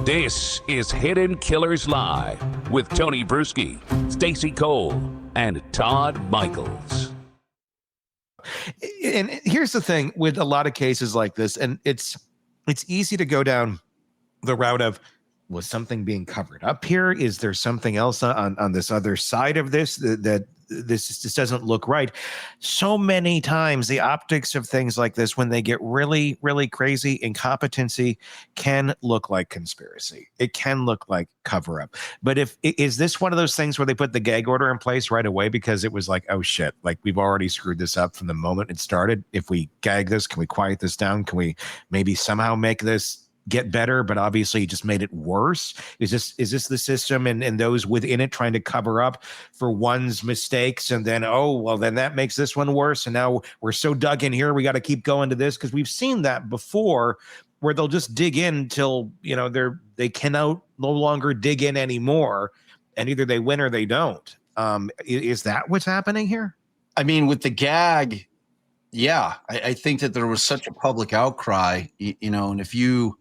This is Hidden Killers Live with Tony Brueski, Stacey Cole, and Todd Michaels. And here's the thing with a lot of cases like this, and it's easy to go down the route of, was something being covered up here? Is there something else on this other side of this that this doesn't look right? So many times the optics of things like this, when they get really, really crazy, incompetency can look like conspiracy. It can look like cover up. But is this one of those things where they put the gag order in place right away because it was like, oh shit, like we've already screwed this up from the moment it started? If we gag this, can we quiet this down? Can we maybe somehow make this get better, but obviously you just made it worse? Is this the system and those within it trying to cover up for one's mistakes, and then, oh, well, then that makes this one worse, and now we're so dug in here, we got to keep going to this? Because we've seen that before, where they'll just dig in till, they cannot no longer dig in anymore, and either they win or they don't. Is that what's happening here? I mean, with the gag, yeah, I think that there was such a public outcry, and if you,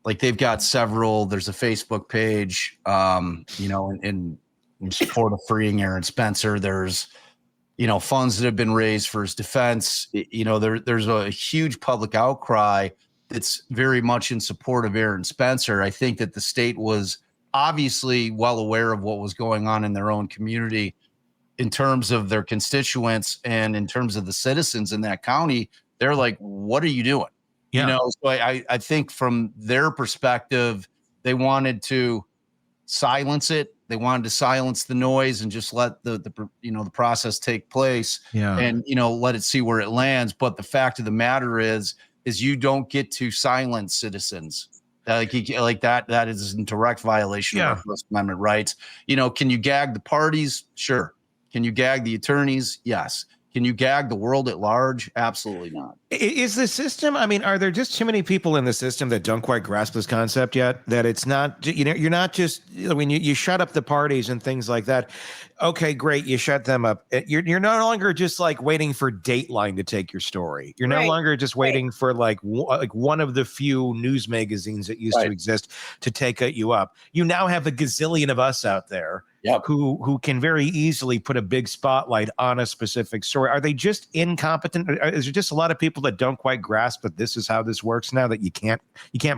like, they've got several, there's a Facebook page, in support of freeing Aaron Spencer. There's, funds that have been raised for his defense. There's a huge public outcry that's very much in support of Aaron Spencer. I think that the state was obviously well aware of what was going on in their own community in terms of their constituents and in terms of the citizens in that county. They're like, what are you doing? Yeah. So I think from their perspective, they wanted to silence it. They wanted to silence the noise and just let the process take place. Yeah. And, let it see where it lands. But the fact of the matter is you don't get to silence citizens. That is in direct violation of our First Amendment rights. Can you gag the parties? Sure. Can you gag the attorneys? Yes. Can you gag the world at large? Absolutely not. Is the system, are there just too many people in the system that don't quite grasp this concept yet? That it's not, you're not just, when you shut up the parties and things like that. Okay, great. You shut them up. You're no longer just like waiting for Dateline to take your story. You're no longer just waiting for like one of the few news magazines that used to exist to take you up. You now have a gazillion of us out there. Yep. Who can very easily put a big spotlight on a specific story. Are they just incompetent? Is there just a lot of people that don't quite grasp that this is how this works now, that you can't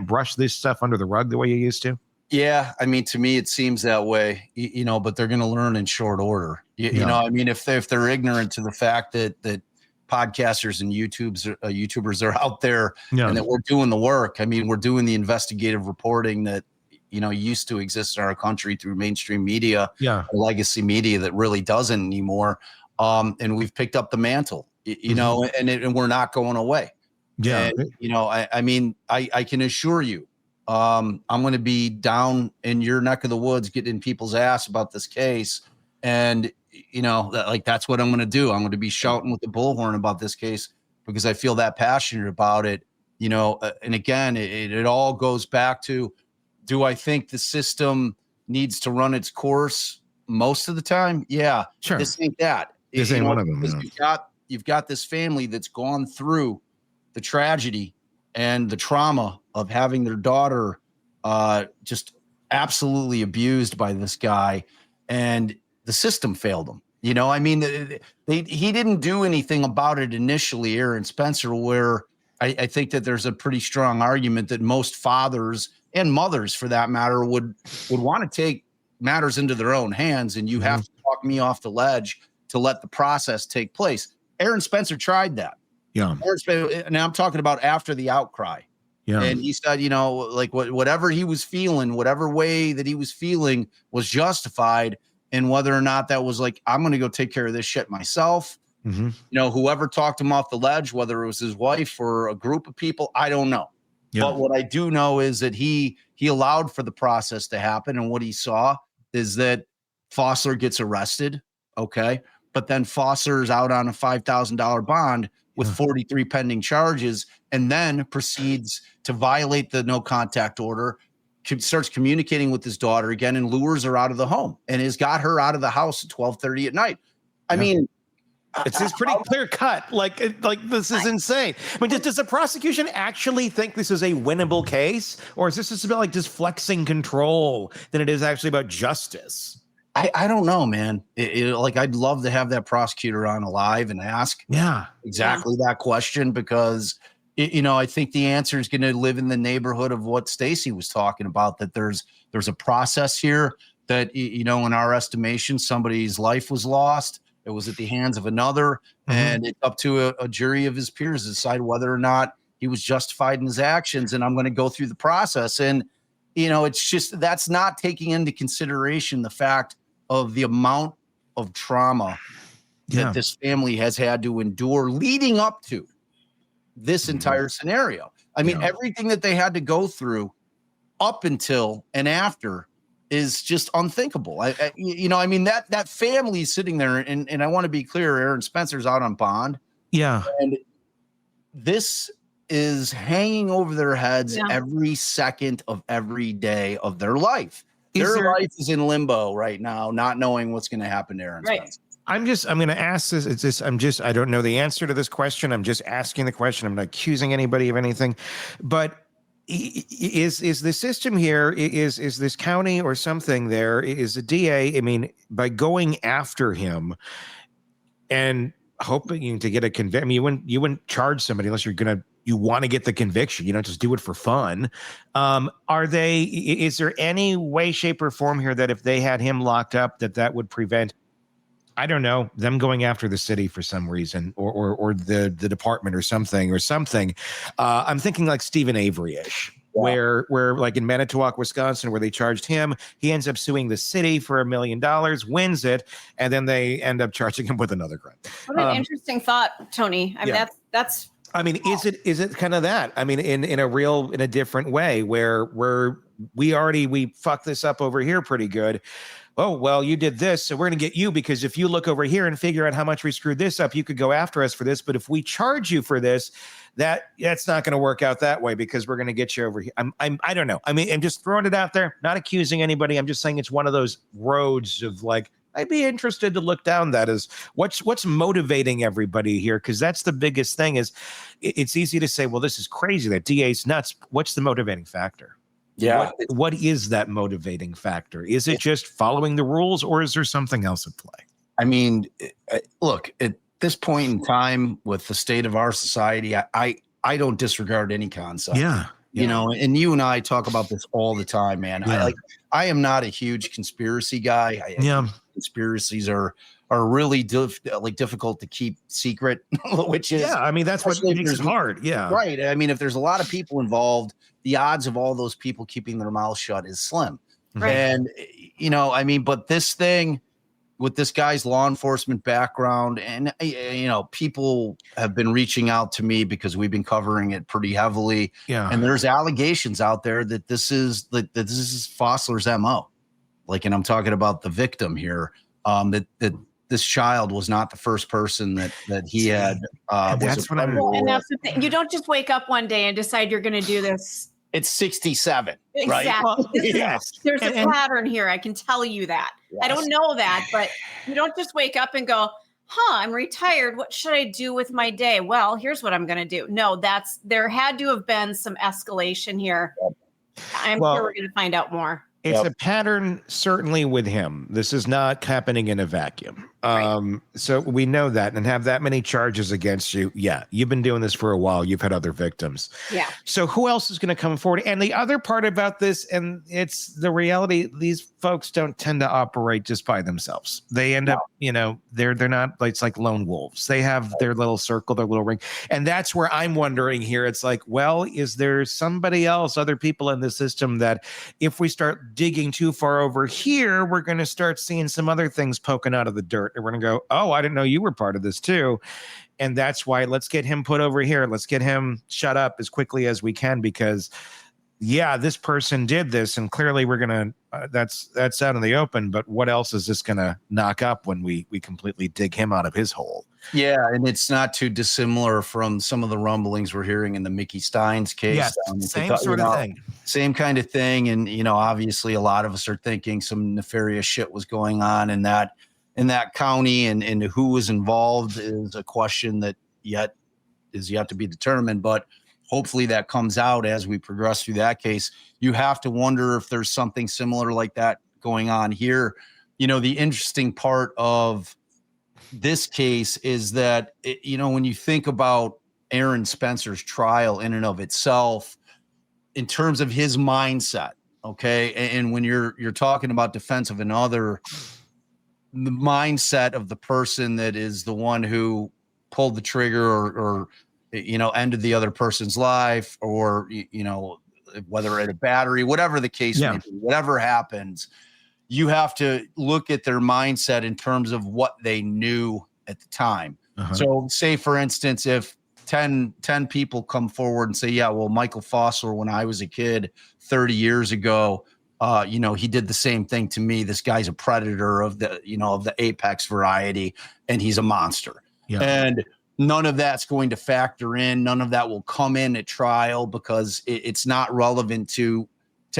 brush this stuff under the rug the way you used to? Yeah, to me it seems that way, but they're going to learn in short order. If they're ignorant to the fact that podcasters and YouTubers are out there and that we're doing the work. We're doing the investigative reporting that used to exist in our country through mainstream media, legacy media that really doesn't anymore. And we've picked up the mantle, and we're not going away. Yeah. And, I can assure you, I'm going to be down in your neck of the woods, getting in people's ass about this case. And, that's what I'm going to do. I'm going to be shouting with the bullhorn about this case because I feel that passionate about it, and again, it all goes back to, do I think the system needs to run its course most of the time? Yeah. Sure. This ain't that. This ain't one of them. You've got this family that's gone through the tragedy and the trauma of having their daughter just absolutely abused by this guy, and the system failed them. He didn't do anything about it initially, Aaron Spencer, where I think that there's a pretty strong argument that most fathers and mothers, for that matter, would want to take matters into their own hands, and you have to talk me off the ledge to let the process take place. Aaron Spencer tried that. Yeah. And I'm talking about after the outcry. Yeah. And he said, whatever he was feeling, whatever way that he was feeling was justified. And whether or not that was like, I'm going to go take care of this shit myself. Mm-hmm. Whoever talked him off the ledge, whether it was his wife or a group of people, I don't know. Yeah. But what I do know is that he allowed for the process to happen. And what he saw is that Fossler gets arrested. Okay. But then Fossler's out on a $5,000 bond with 43 pending charges, and then proceeds to violate the no contact order, starts communicating with his daughter again, and lures her out of the home and has got her out of the house at 12:30 at night. I mean, It's pretty clear cut. Like this is insane. I mean, does the prosecution actually think this is a winnable case, or is this just about like just flexing control than it is actually about justice? I don't know, man. Like, I'd love to have that prosecutor on alive and ask exactly that question, because I think the answer is going to live in the neighborhood of what Stacey was talking about, that there's a process here that, in our estimation, somebody's life was lost. It was at the hands of another, and it's up to a jury of his peers to decide whether or not he was justified in his actions. And I'm going to go through the process. And, it's just, that's not taking into consideration the fact of the amount of trauma that this family has had to endure leading up to this entire scenario. I mean, everything that they had to go through up until and after is just unthinkable. I mean, that family sitting there, and I want to be clear, Aaron Spencer's out on bond. Yeah. And this is hanging over their heads every second of every day of their life. Their life is in limbo right now, not knowing what's going to happen to Aaron Spencer. I'm going to ask this. I don't know the answer to this question. I'm just asking the question. I'm not accusing anybody of anything, but is the system here, is this county or something there, is the DA, I mean, by going after him and hoping to get a conviction, I mean, you wouldn't charge somebody unless you want to get the conviction. You don't just do it for fun. Is there any way, shape, or form here that if they had him locked up, that would prevent, I don't know, them going after the city for some reason, or the department or something? I'm thinking like Stephen Avery-ish, where like in Manitowoc, Wisconsin, where they charged him, he ends up suing the city for $1 million, wins it, and then they end up charging him with another crime. What an interesting thought, Tony. I mean, that's. I mean, is it kind of that? I mean, in a different way, where we fucked this up over here pretty good. Oh, well, you did this, so we're going to get you, because if you look over here and figure out how much we screwed this up, you could go after us for this. But if we charge you for this, that's not going to work out that way, because we're going to get you over here. I don't know. I mean, I'm just throwing it out there, not accusing anybody. I'm just saying it's one of those roads of like, I'd be interested to look down that as what's motivating everybody here, because that's the biggest thing. Is it's easy to say, well, this is crazy, that DA's nuts. What's the motivating factor? Yeah. What is that motivating factor? Is it just following the rules, or is there something else at play? I mean, look, at this point in time with the state of our society, I don't disregard any concept. Yeah. And you and I talk about this all the time, man. Yeah. I am not a huge conspiracy guy. I think conspiracies are really difficult to keep secret, which is, I mean, that's what makes it hard. Yeah. Right. I mean, if there's a lot of people involved, the odds of all those people keeping their mouths shut is slim. Right. And, I mean, but this thing with this guy's law enforcement background, and, people have been reaching out to me because we've been covering it pretty heavily. Yeah. And there's allegations out there that this is Fossler's MO. And I'm talking about the victim here, that this child was not the first person that he had. That's what I'm. And that's the thing. You don't just wake up one day and decide you're going to do this. It's 67, exactly. right? Well, yes. There's a pattern here. I can tell you that. Yes. I don't know that, but you don't just wake up and go, I'm retired. What should I do with my day? Well, here's what I'm going to do. No, there had to have been some escalation here. I'm sure we're going to find out more. It's a pattern, certainly with him. This is not happening in a vacuum. So we know that, and have that many charges against you. Yeah, you've been doing this for a while. You've had other victims. Yeah. So who else is going to come forward? And the other part about this, and it's the reality, these folks don't tend to operate just by themselves. They end up, they're not, it's like lone wolves. They have their little circle, their little ring. And that's where I'm wondering here. It's like, well, is there somebody else, other people in the system that if we start digging too far over here, we're going to start seeing some other things poking out of the dirt. And we're going to go, oh, I didn't know you were part of this too. And that's why let's get him put over here. Let's get him shut up as quickly as we can, because this person did this, and clearly we're going to, that's out in the open, but what else is this going to knock up when we completely dig him out of his hole? Yeah, and it's not too dissimilar from some of the rumblings we're hearing in the Mickey Steins case. Yes, same sort of thing. Same kind of thing. And, obviously a lot of us are thinking some nefarious shit was going on in that in that county, and who was involved is a question that is yet to be determined. But hopefully that comes out as we progress through that case. You have to wonder if there's something similar like that going on here. The interesting part of this case is that, when you think about Aaron Spencer's trial in and of itself, in terms of his mindset, okay, and when you're talking about defense of another, the mindset of the person that is the one who pulled the trigger or ended the other person's life, or whether at a battery, whatever the case may be, whatever happens, you have to look at their mindset in terms of what they knew at the time. So say, for instance, if 10 people come forward and say, yeah, well, Michael Fossler, when I was a kid 30 years ago, he did the same thing to me. This guy's a predator of the apex variety, and he's a monster. And none of that's going to factor in. None of that will come in at trial because it's not relevant to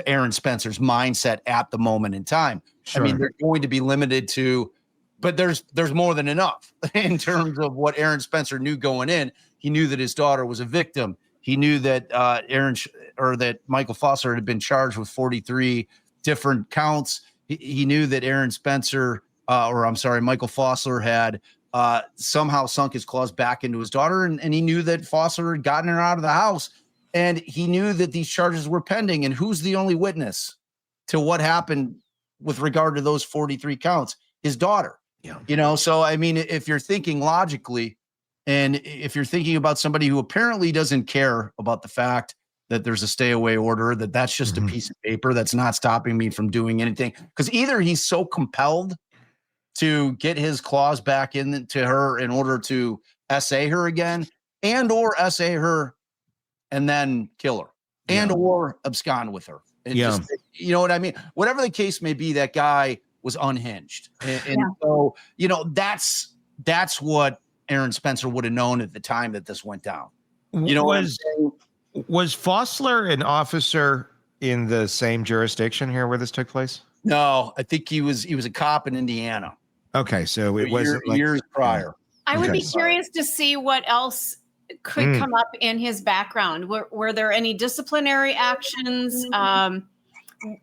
Aaron Spencer's mindset at the moment in time. Sure. I mean, they're going to be limited to, but there's more than enough in terms of what Aaron Spencer knew going in. He knew that his daughter was a victim. He knew that that Michael Fossler had been charged with 43 different counts. He knew that Michael Fossler had somehow sunk his claws back into his daughter, and he knew that Fossler had gotten her out of the house, and he knew that these charges were pending. And who's the only witness to what happened with regard to those 43 counts? His daughter. So I mean, if you're thinking logically, and if you're thinking about somebody who apparently doesn't care about the fact that there's a stay away order, that's just a piece of paper that's not stopping me from doing anything, because either he's so compelled to get his claws back into her in order to essay her again, or essay her and then kill her, or abscond with her. Just, you know what I mean? Whatever the case may be, that guy was unhinged. And so, that's what Aaron Spencer would have known at the time that this went down. Was Fossler an officer in the same jurisdiction here where this took place? No, I think he was a cop in Indiana. Okay, so it wasn't years prior. I would be curious to see what else could come up in his background. Were there any disciplinary actions?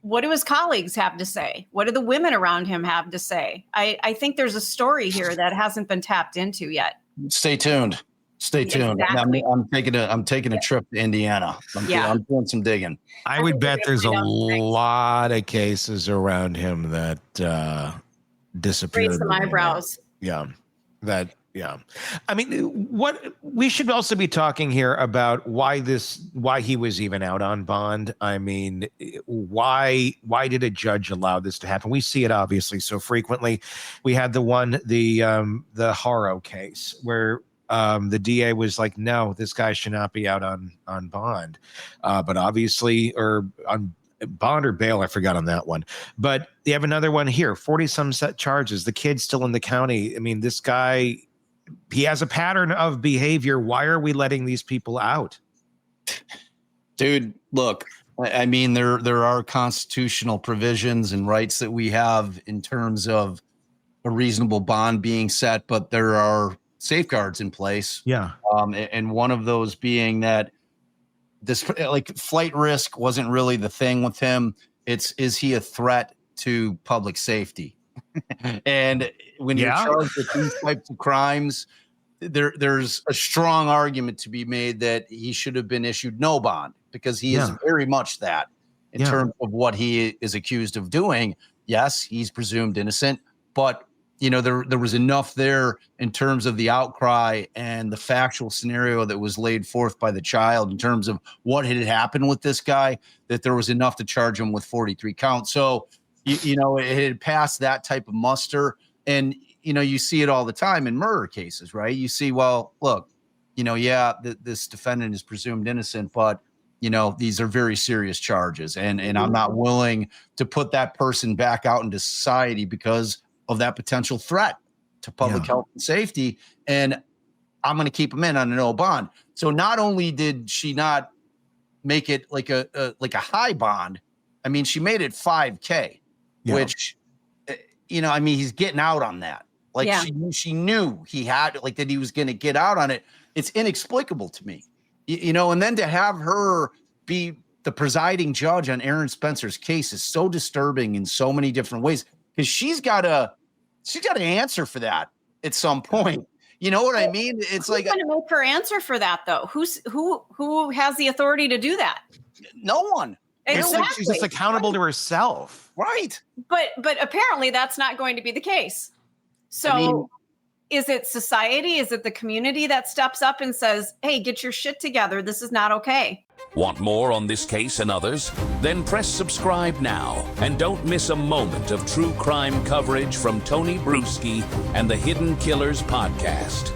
What do his colleagues have to say? What do the women around him have to say? I think there's a story here that hasn't been tapped into yet. Stay tuned. Exactly. I'm taking a trip to Indiana. I'm doing some digging. I would bet there's a lot of cases around him that disappeared. Raise some eyebrows. I mean, what we should also be talking here about why he was even out on bond. I mean, why did a judge allow this to happen? We see it obviously so frequently. We had the Haro case where the DA was like, no, this guy should not be out on bond. But obviously, or on bond or bail, I forgot on that one. But you have another one here, 40 some set charges. The kid's still in the county. I mean, this guy, he has a pattern of behavior. Why are we letting these people out? Dude, look, I mean, there are constitutional provisions and rights that we have in terms of a reasonable bond being set, but there are safeguards in place. And one of those being that this, like, flight risk wasn't really the thing with him. Is he a threat to public safety? And when you're charged with these types of crimes, there's a strong argument to be made that he should have been issued no bond, because he is very much that in terms of what he is accused of doing. Yes, he's presumed innocent, but there was enough there in terms of the outcry and the factual scenario that was laid forth by the child in terms of what had happened with this guy, that there was enough to charge him with 43 counts. So, it had passed that type of muster. And, you see it all the time in murder cases, right? You see, well, look, this defendant is presumed innocent, but, these are very serious charges. And I'm not willing to put that person back out into society because of that potential threat to public health and safety. And I'm going to keep him in on a no bond. So not only did she not make it like a high bond, I mean, she made it $5,000, which I mean, he's getting out on that. Like Yeah. she knew he had, like, that he was going to get out on it. It's inexplicable to me, and then to have her be the presiding judge on Aaron Spencer's case is so disturbing in so many different ways, because she's got to answer for that at some point. You know what I mean? It's like, going to make her answer for that, though. Who has the authority to do that? no one. Exactly. She's just accountable to herself. Right. But apparently that's not going to be the case. So I mean, is it society? Is it the community that steps up and says, hey, get your shit together? This is not okay. Want more on this case and others? Then press subscribe now and don't miss a moment of true crime coverage from Tony Brueski and the Hidden Killers podcast.